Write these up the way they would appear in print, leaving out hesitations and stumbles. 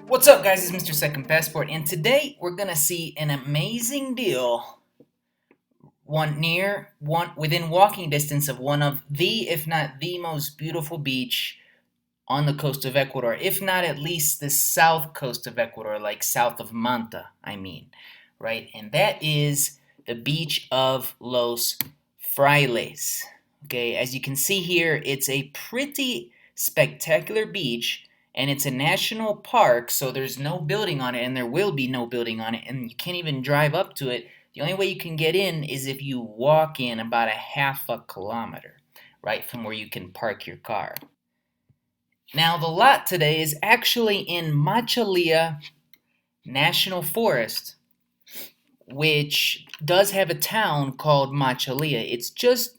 What's up, guys? It's Mr. Second Passport, and today we're gonna see an amazing deal. Within walking distance of one of the, if not the most beautiful beach on the coast of Ecuador, if not at least the south coast of Ecuador, like south of Manta, right? And that is the beach of Los Frailes. Okay, as you can see here, it's a pretty spectacular beach, and it's a national park, so there's no building on it, and there will be no building on it, and you can't even drive up to it. The only way you can get in is if you walk in about a half a kilometer, right, from where you can park your car. Now, the lot today is actually in Machalía National Forest, which does have a town called Machalía. It's just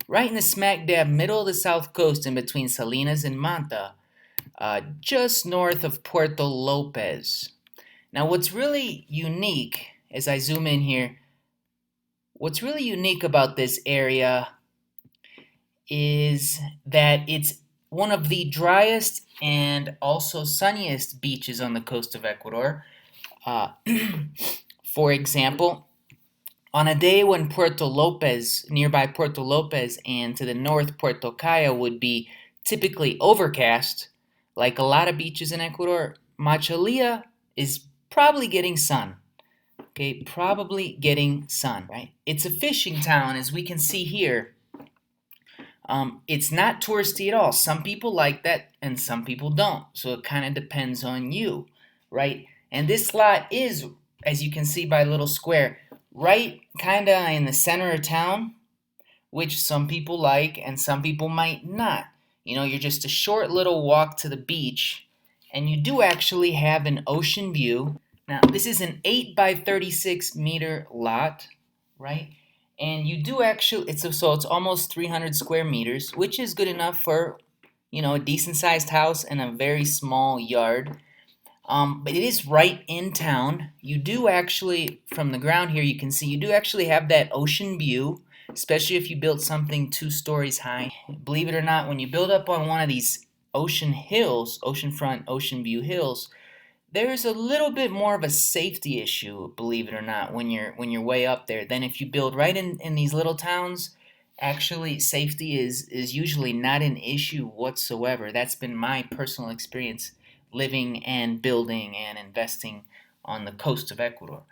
right in the smack dab middle of the south coast in between Salinas and Manta, just north of Puerto Lopez. Now, what's really unique, as I zoom in here, what's really unique about this area is that it's one of the driest and also sunniest beaches on the coast of Ecuador. For example, on a day when nearby Puerto Lopez and to the north Puerto Caya would be typically overcast, like a lot of beaches in Ecuador, Machalía is probably getting sun. Okay, probably getting sun, right? It's a fishing town, as we can see here. It's not touristy at all. Some people like that and some people don't. So it kind of depends on you, right? And this lot is, as you can see by a little square, right kind of in the center of town, which some people like and some people might not. You know, you're just a short little walk to the beach, and you do actually have an ocean view. Now, this is an 8 by 36 meter lot, right? And you do actually, it's almost 300 square meters, which is good enough for, a decent sized house and a very small yard. But it is right in town. You do actually, from the ground here, you can see you do actually have that ocean view, especially if you build something 2 stories high. Believe it or not, when you build up on one of these oceanfront, ocean view hills, there's a little bit more of a safety issue, believe it or not, when you're way up there than if you build right in these little towns. Actually, safety is usually not an issue whatsoever. That's been my personal experience living and building and investing on the coast of Ecuador,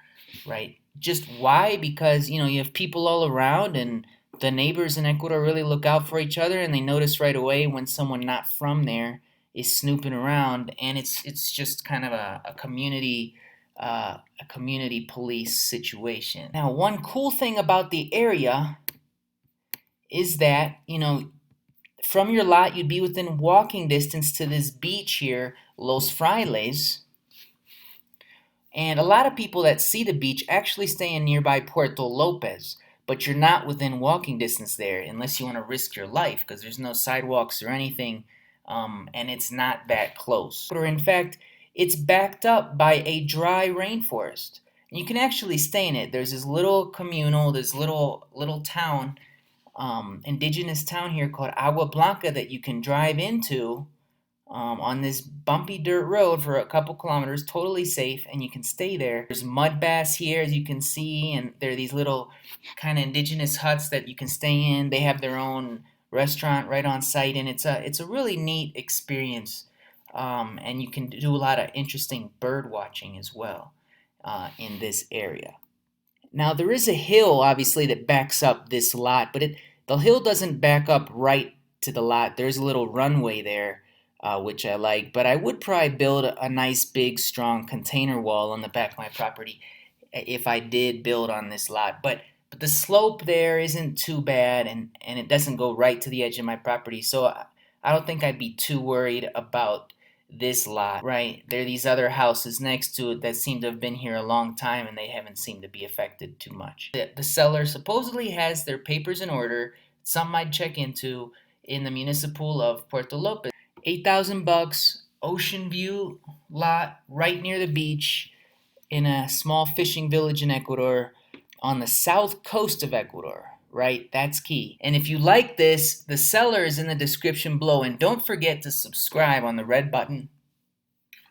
right? Just why? Because, you have people all around, and the neighbors in Ecuador really look out for each other, and they notice right away when someone not from there is snooping around, and it's just kind of a community police situation. Now, one cool thing about the area is that, from your lot, you'd be within walking distance to this beach here, Los Frailes. And a lot of people that see the beach actually stay in nearby Puerto Lopez, but you're not within walking distance there unless you want to risk your life, because there's no sidewalks or anything, and it's not that close. Or in fact, it's backed up by a dry rainforest. And you can actually stay in it. There's this little little town, indigenous town here called Agua Blanca that you can drive into on this bumpy dirt road for a couple kilometers, totally safe, and you can stay there. There's mud baths here, as you can see, and there are these little kind of indigenous huts that you can stay in. They have their own restaurant right on site, and it's a really neat experience, and you can do a lot of interesting bird watching as well in this area. Now, there is a hill, obviously, that backs up this lot, but the hill doesn't back up right to the lot. There's a little runway there, which I like, but I would probably build a nice, big, strong container wall on the back of my property if I did build on this lot. But the slope there isn't too bad, and it doesn't go right to the edge of my property, so I don't think I'd be too worried about this lot, right? There are these other houses next to it that seem to have been here a long time, and they haven't seemed to be affected too much. The seller supposedly has their papers in order, something I'd check into, in the municipal of Puerto Lopez. $8,000, ocean view lot right near the beach in a small fishing village in Ecuador on the south coast of Ecuador. Right? That's key. And if you like this, the seller is in the description below. And don't forget to subscribe on the red button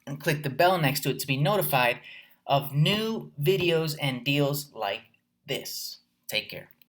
and click the bell next to it to be notified of new videos and deals like this. Take care.